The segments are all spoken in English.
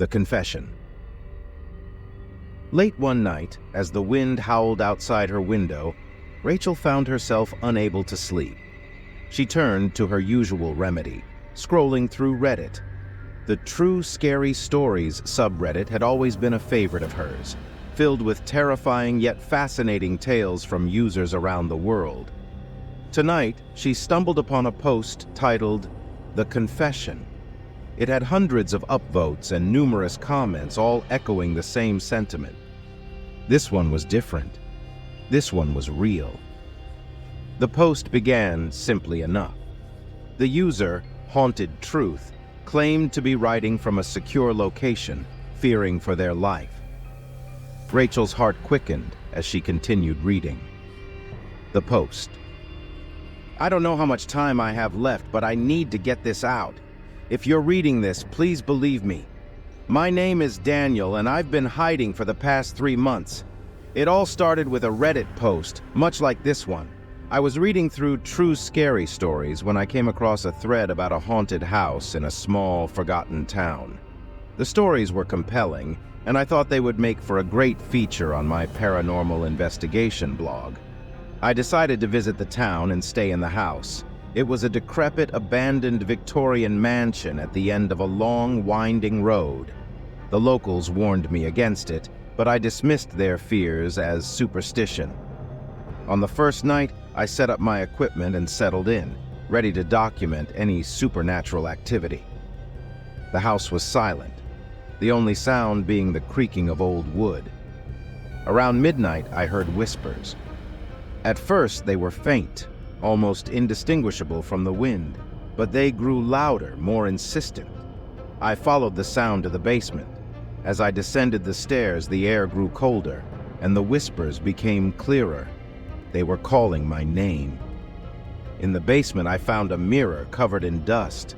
The confession. Late one night, as the wind howled outside her window, Rachel found herself unable to sleep. She turned to her usual remedy, scrolling through Reddit. The True Scary Stories subreddit had always been a favorite of hers, filled with terrifying yet fascinating tales from users around the world. Tonight, she stumbled upon a post titled, "The Confession." It had hundreds of upvotes and numerous comments, all echoing the same sentiment. This one was different. This one was real. The post began simply enough. The user, Haunted Truth, claimed to be writing from a secure location, fearing for their life. Rachel's heart quickened as she continued reading. The post. "I don't know how much time I have left, but I need to get this out. If you're reading this, please believe me. My name is Daniel, and I've been hiding for the past 3 months. It all started with a Reddit post, much like this one. I was reading through True Scary Stories when I came across a thread about a haunted house in a small, forgotten town. The stories were compelling, and I thought they would make for a great feature on my paranormal investigation blog. I decided to visit the town and stay in the house. It was a decrepit, abandoned Victorian mansion at the end of a long, winding road. The locals warned me against it, but I dismissed their fears as superstition. On the first night, I set up my equipment and settled in, ready to document any supernatural activity. The house was silent, the only sound being the creaking of old wood. Around midnight, I heard whispers. At first, they were faint, almost indistinguishable from the wind, but they grew louder, more insistent. I followed the sound to the basement. As I descended the stairs, the air grew colder, and the whispers became clearer. They were calling my name. In the basement, I found a mirror covered in dust.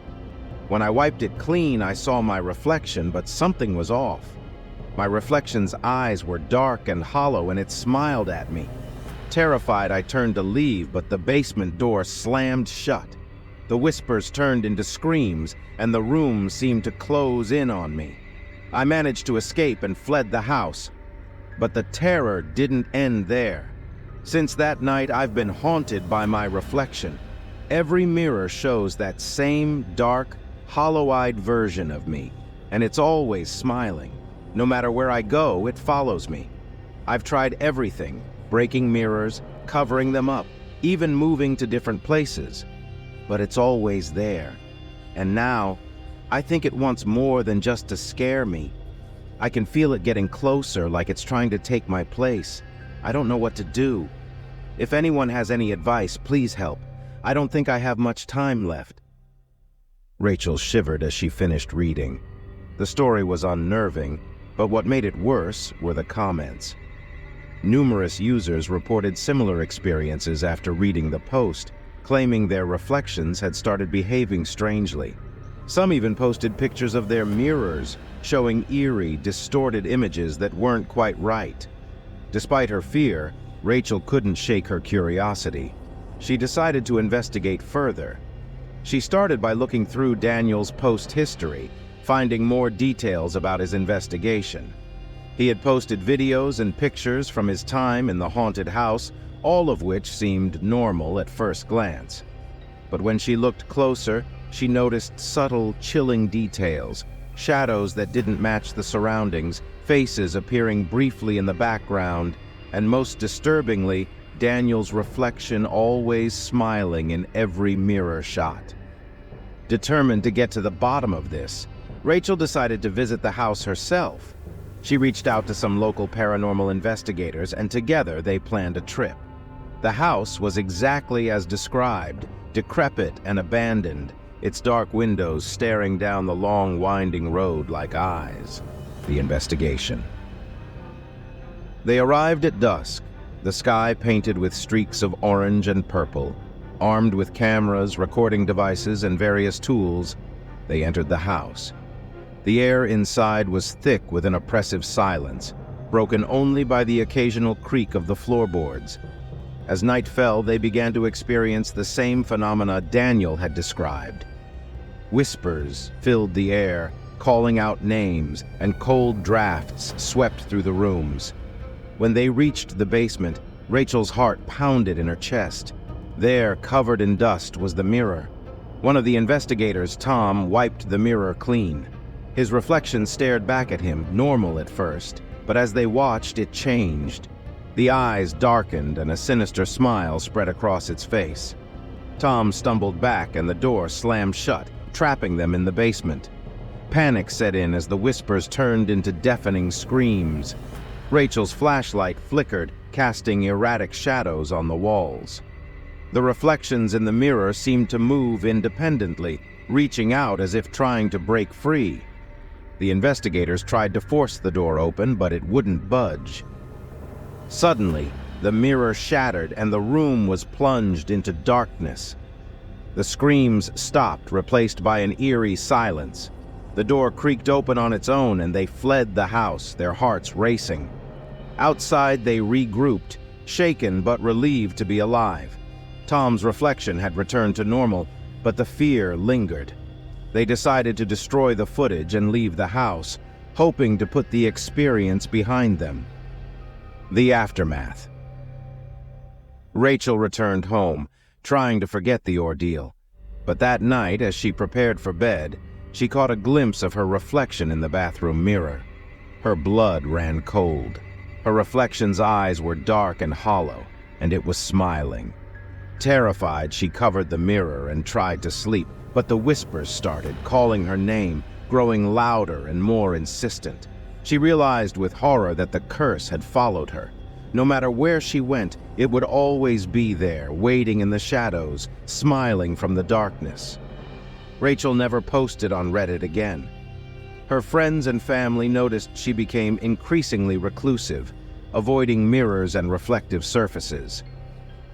When I wiped it clean, I saw my reflection, but something was off. My reflection's eyes were dark and hollow, and it smiled at me. Terrified, I turned to leave, but the basement door slammed shut. The whispers turned into screams, and the room seemed to close in on me. I managed to escape and fled the house. But the terror didn't end there. Since that night, I've been haunted by my reflection. Every mirror shows that same dark, hollow-eyed version of me, and it's always smiling. No matter where I go, it follows me. I've tried everything. Breaking mirrors, covering them up, even moving to different places. But it's always there. And now, I think it wants more than just to scare me. I can feel it getting closer, like it's trying to take my place. I don't know what to do. If anyone has any advice, please help. I don't think I have much time left." Rachel shivered as she finished reading. The story was unnerving, but what made it worse were the comments. Numerous users reported similar experiences after reading the post, claiming their reflections had started behaving strangely. Some even posted pictures of their mirrors, showing eerie, distorted images that weren't quite right. Despite her fear, Rachel couldn't shake her curiosity. She decided to investigate further. She started by looking through Daniel's post history, finding more details about his investigation. He had posted videos and pictures from his time in the haunted house, all of which seemed normal at first glance. But when she looked closer, she noticed subtle, chilling details, shadows that didn't match the surroundings, faces appearing briefly in the background, and most disturbingly, Daniel's reflection always smiling in every mirror shot. Determined to get to the bottom of this, Rachel decided to visit the house herself. She reached out to some local paranormal investigators, and together they planned a trip. The house was exactly as described, decrepit and abandoned, its dark windows staring down the long, winding road like eyes. The investigation. They arrived at dusk, the sky painted with streaks of orange and purple. Armed with cameras, recording devices, and various tools, they entered the house. The air inside was thick with an oppressive silence, broken only by the occasional creak of the floorboards. As night fell, they began to experience the same phenomena Daniel had described. Whispers filled the air, calling out names, and cold drafts swept through the rooms. When they reached the basement, Rachel's heart pounded in her chest. There, covered in dust, was the mirror. One of the investigators, Tom, wiped the mirror clean. His reflection stared back at him, normal at first, but as they watched, it changed. The eyes darkened and a sinister smile spread across its face. Tom stumbled back and the door slammed shut, trapping them in the basement. Panic set in as the whispers turned into deafening screams. Rachel's flashlight flickered, casting erratic shadows on the walls. The reflections in the mirror seemed to move independently, reaching out as if trying to break free. The investigators tried to force the door open, but it wouldn't budge. Suddenly, the mirror shattered and the room was plunged into darkness. The screams stopped, replaced by an eerie silence. The door creaked open on its own and they fled the house, their hearts racing. Outside, they regrouped, shaken but relieved to be alive. Tom's reflection had returned to normal, but the fear lingered. They decided to destroy the footage and leave the house, hoping to put the experience behind them. The aftermath. Rachel returned home, trying to forget the ordeal. But that night, as she prepared for bed, she caught a glimpse of her reflection in the bathroom mirror. Her blood ran cold. Her reflection's eyes were dark and hollow, and it was smiling. Terrified, she covered the mirror and tried to sleep, but the whispers started, calling her name, growing louder and more insistent. She realized with horror that the curse had followed her. No matter where she went, it would always be there, waiting in the shadows, smiling from the darkness. Rachel never posted on Reddit again. Her friends and family noticed she became increasingly reclusive, avoiding mirrors and reflective surfaces.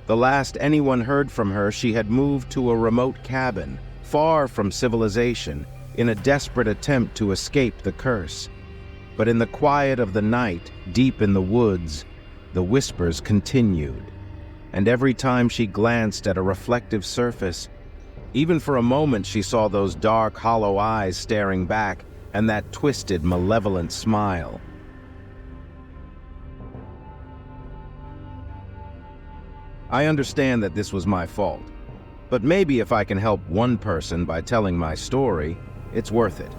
The last anyone heard from her, she had moved to a remote cabin, far from civilization, in a desperate attempt to escape the curse. But in the quiet of the night, deep in the woods, the whispers continued. And every time she glanced at a reflective surface, even for a moment she saw those dark, hollow eyes staring back and that twisted, malevolent smile. I understand that this was my fault, but maybe if I can help one person by telling my story, it's worth it.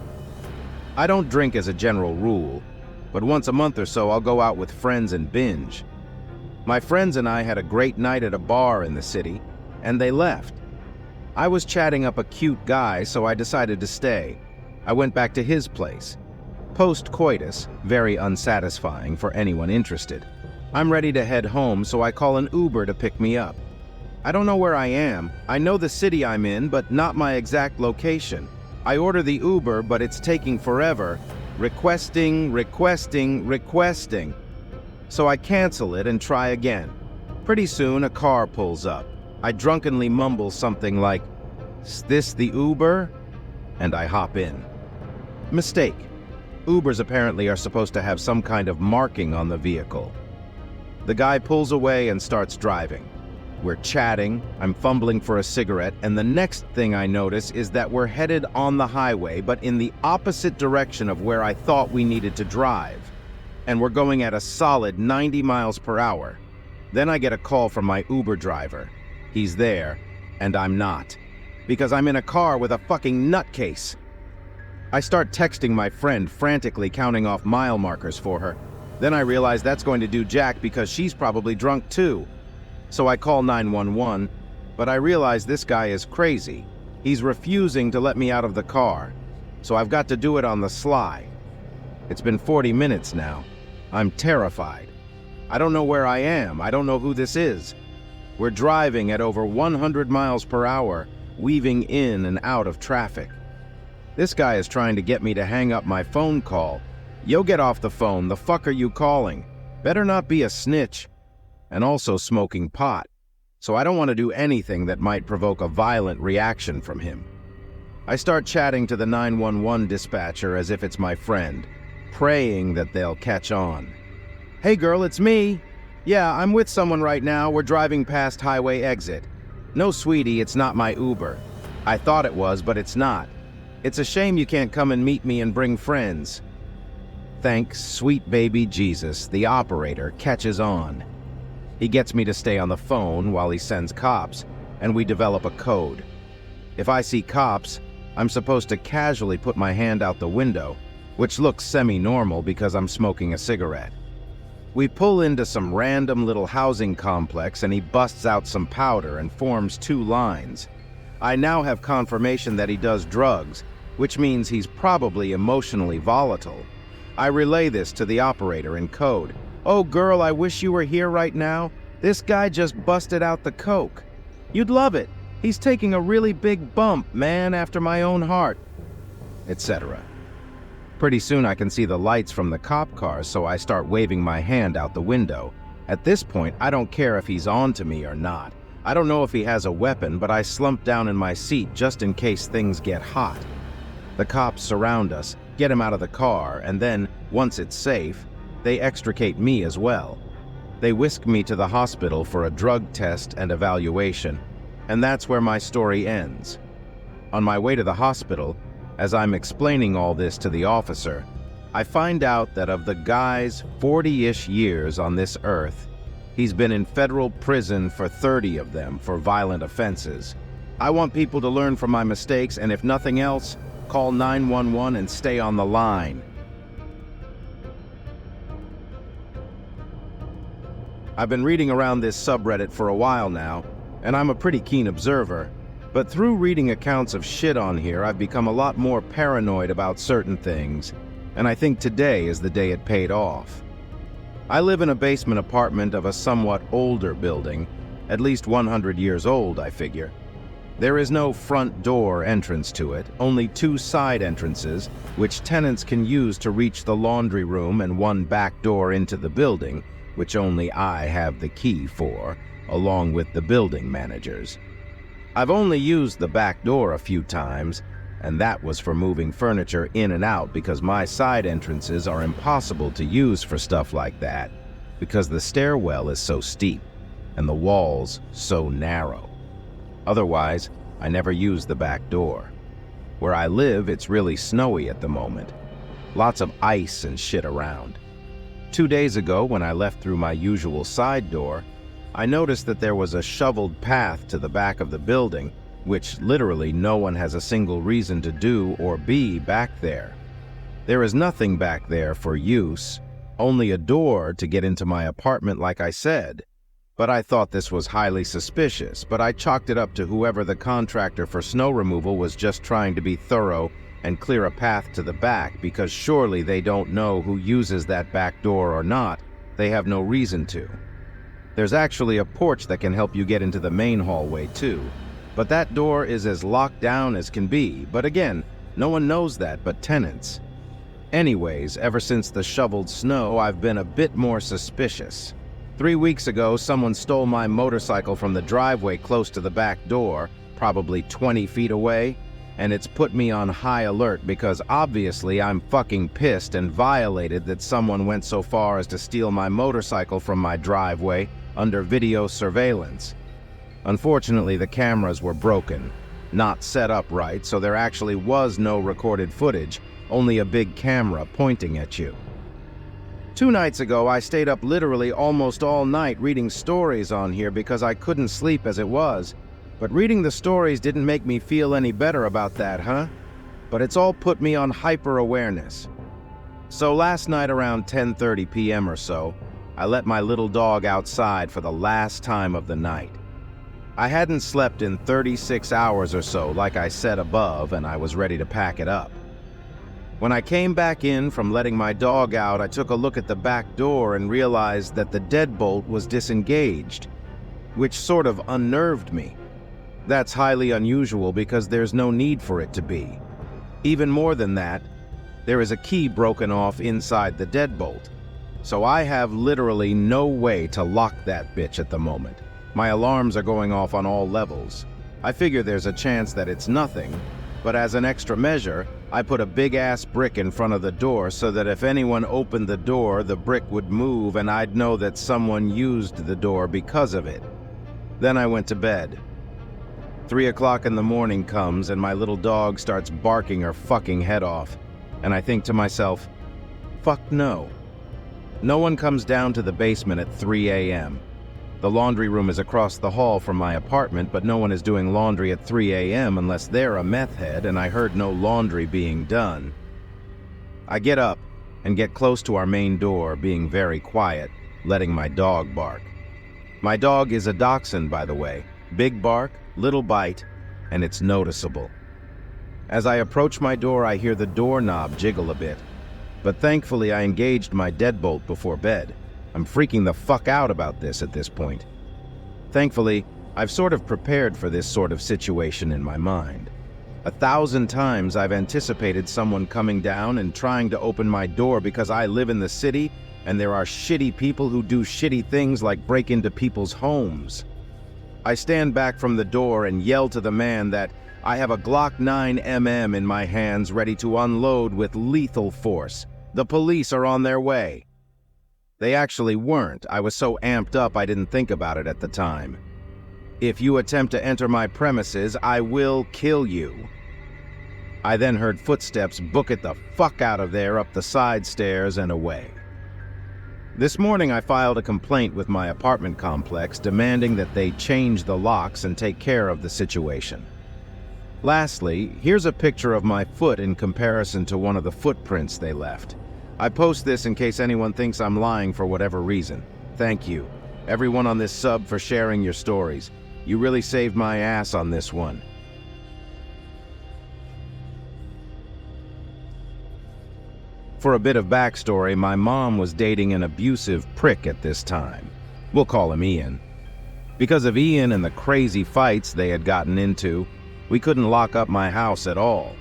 I don't drink as a general rule, but once a month or so I'll go out with friends and binge. My friends and I had a great night at a bar in the city, and they left. I was chatting up a cute guy, so I decided to stay. I went back to his place. Post-coitus, very unsatisfying for anyone interested. I'm ready to head home, so I call an Uber to pick me up. I don't know where I am. I know the city I'm in, but not my exact location. I order the Uber, but it's taking forever. Requesting. So I cancel it and try again. Pretty soon, a car pulls up. I drunkenly mumble something like, "Is this the Uber?" And I hop in. Mistake. Ubers apparently are supposed to have some kind of marking on the vehicle. The guy pulls away and starts driving. We're chatting, I'm fumbling for a cigarette, and the next thing I notice is that we're headed on the highway, but in the opposite direction of where I thought we needed to drive. And we're going at a solid 90 miles per hour. Then I get a call from my Uber driver. He's there, and I'm not. Because I'm in a car with a fucking nutcase. I start texting my friend, frantically counting off mile markers for her. Then I realize that's going to do jack because she's probably drunk too. So I call 911, but I realize this guy is crazy. He's refusing to let me out of the car, so I've got to do it on the sly. It's been 40 minutes now. I'm terrified. I don't know where I am. I don't know who this is. We're driving at over 100 miles per hour, weaving in and out of traffic. This guy is trying to get me to hang up my phone call. Yo, get off the phone. The fuck are you calling? Better not be a snitch. And also smoking pot. So I don't want to do anything that might provoke a violent reaction from him. I start chatting to the 911 dispatcher as if it's my friend, praying that they'll catch on. "Hey girl, it's me. Yeah, I'm with someone right now. We're driving past highway exit. No, sweetie, it's not my Uber. I thought it was, but it's not. It's a shame you can't come and meet me and bring friends." Thanks, sweet baby Jesus, the operator catches on. He gets me to stay on the phone while he sends cops, and we develop a code. If I see cops, I'm supposed to casually put my hand out the window, which looks semi-normal because I'm smoking a cigarette. We pull into some random little housing complex and he busts out some powder and forms 2 lines. I now have confirmation that he does drugs, which means he's probably emotionally volatile. I relay this to the operator in code. "Oh girl, I wish you were here right now. This guy just busted out the coke. You'd love it. He's taking a really big bump, man, after my own heart," etc. Pretty soon I can see the lights from the cop cars, so I start waving my hand out the window. At this point, I don't care if he's on to me or not. I don't know if he has a weapon, but I slump down in my seat just in case things get hot. The cops surround us, get him out of the car, and then, once it's safe, they extricate me as well. They whisk me to the hospital for a drug test and evaluation, and that's where my story ends. On my way to the hospital, as I'm explaining all this to the officer, I find out that of the guy's 40-ish years on this earth, he's been in federal prison for 30 of them for violent offenses. I want people to learn from my mistakes, and if nothing else, call 911 and stay on the line. I've been reading around this subreddit for a while now, and I'm a pretty keen observer. But through reading accounts of shit on here, I've become a lot more paranoid about certain things, and I think today is the day it paid off. I live in a basement apartment of a somewhat older building, at least 100 years old, I figure. There is no front door entrance to it, only 2 side entrances, which tenants can use to reach the laundry room, and 1 back door into the building, which only I have the key for, along with the building managers. I've only used the back door a few times, and that was for moving furniture in and out because my side entrances are impossible to use for stuff like that, because the stairwell is so steep and the walls so narrow. Otherwise, I never use the back door. Where I live, it's really snowy at the moment. Lots of ice and shit around. 2 days ago, when I left through my usual side door, I noticed that there was a shoveled path to the back of the building, which literally no one has a single reason to do or be back there. There is nothing back there for use, only a door to get into my apartment like I said. But I thought this was highly suspicious, but I chalked it up to whoever the contractor for snow removal was just trying to be thorough and clear a path to the back, because surely they don't know who uses that back door or not. They have no reason to. There's actually a porch that can help you get into the main hallway too, but that door is as locked down as can be. But again, no one knows that but tenants. Anyways, ever since the shoveled snow, I've been a bit more suspicious. 3 weeks ago, someone stole my motorcycle from the driveway close to the back door, probably 20 feet away, and it's put me on high alert because obviously I'm fucking pissed and violated that someone went so far as to steal my motorcycle from my driveway under video surveillance. Unfortunately, the cameras were broken, not set up right, so there actually was no recorded footage, only a big camera pointing at you. 2 nights ago, I stayed up literally almost all night reading stories on here because I couldn't sleep as it was. But reading the stories didn't make me feel any better about that, huh? But it's all put me on hyper-awareness. So last night around 10:30 p.m. or so, I let my little dog outside for the last time of the night. I hadn't slept in 36 hours or so, like I said above, and I was ready to pack it up. When I came back in from letting my dog out, I took a look at the back door and realized that the deadbolt was disengaged, which sort of unnerved me. That's highly unusual because there's no need for it to be. Even more than that, there is a key broken off inside the deadbolt, so I have literally no way to lock that bitch at the moment. My alarms are going off on all levels. I figure there's a chance that it's nothing, but as an extra measure, I put a big-ass brick in front of the door so that if anyone opened the door, the brick would move and I'd know that someone used the door because of it. Then I went to bed. 3 o'clock in the morning comes and my little dog starts barking her fucking head off. And I think to myself, fuck no. No one comes down to the basement at 3 a.m. The laundry room is across the hall from my apartment, but no one is doing laundry at 3 a.m. unless they're a meth head, and I heard no laundry being done. I get up and get close to our main door, being very quiet, letting my dog bark. My dog is a dachshund, by the way. Big bark, little bite, and it's noticeable. As I approach my door, I hear the doorknob jiggle a bit. But thankfully, I engaged my deadbolt before bed. I'm freaking the fuck out about this at this point. Thankfully, I've sort of prepared for this sort of situation in my mind. 1,000 times I've anticipated someone coming down and trying to open my door because I live in the city and there are shitty people who do shitty things like break into people's homes. I stand back from the door and yell to the man that I have a Glock 9mm in my hands ready to unload with lethal force. The police are on their way. They actually weren't. I was so amped up I didn't think about it at the time. If you attempt to enter my premises, I will kill you. I then heard footsteps book it the fuck out of there up the side stairs and away. This morning I filed a complaint with my apartment complex demanding that they change the locks and take care of the situation. Lastly, here's a picture of my foot in comparison to one of the footprints they left. I post this in case anyone thinks I'm lying for whatever reason. Thank you, everyone on this sub, for sharing your stories. You really saved my ass on this one. For a bit of backstory, my mom was dating an abusive prick at this time. We'll call him Ian. Because of Ian and the crazy fights they had gotten into, we couldn't lock up my house at all.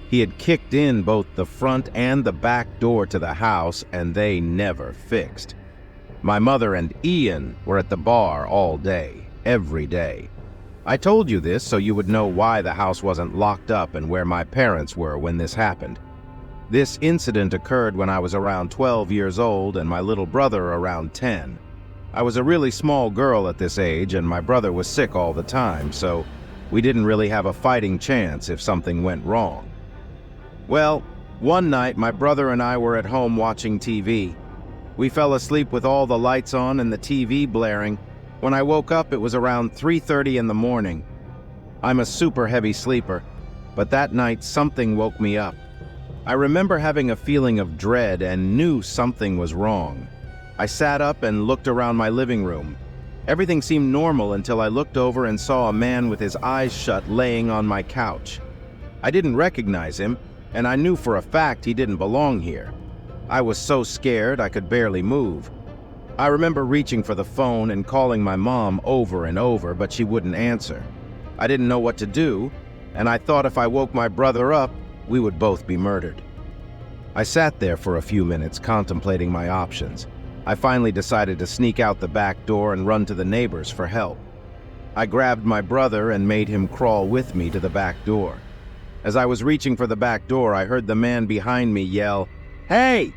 He had kicked in both the front and the back door to the house, and they never fixed. My mother and Ian were at the bar all day, every day. I told you this so you would know why the house wasn't locked up and where my parents were when this happened. This incident occurred when I was around 12 years old and my little brother around 10. I was a really small girl at this age and my brother was sick all the time, so we didn't really have a fighting chance if something went wrong. Well, one night my brother and I were at home watching TV. We fell asleep with all the lights on and the TV blaring. When I woke up, it was around 3:30 in the morning. I'm a super heavy sleeper, but that night something woke me up. I remember having a feeling of dread and knew something was wrong. I sat up and looked around my living room. Everything seemed normal until I looked over and saw a man with his eyes shut laying on my couch. I didn't recognize him, and I knew for a fact he didn't belong here. I was so scared I could barely move. I remember reaching for the phone and calling my mom over and over, but she wouldn't answer. I didn't know what to do, and I thought if I woke my brother up, we would both be murdered. I sat there for a few minutes contemplating my options. I finally decided to sneak out the back door and run to the neighbors for help. I grabbed my brother and made him crawl with me to the back door. As I was reaching for the back door, I heard the man behind me yell, "Hey!"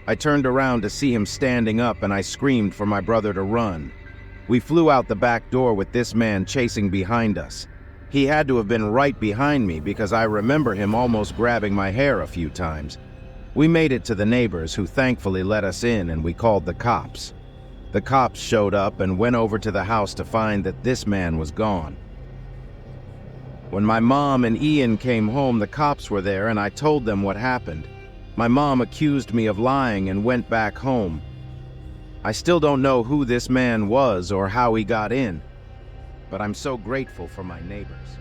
I turned around to see him standing up and I screamed for my brother to run. We flew out the back door with this man chasing behind us. He had to have been right behind me because I remember him almost grabbing my hair a few times. We made it to the neighbors, who thankfully let us in, and we called the cops. The cops showed up and went over to the house to find that this man was gone. When my mom and Ian came home, the cops were there and I told them what happened. My mom accused me of lying and went back home. I still don't know who this man was or how he got in, but I'm so grateful for my neighbors.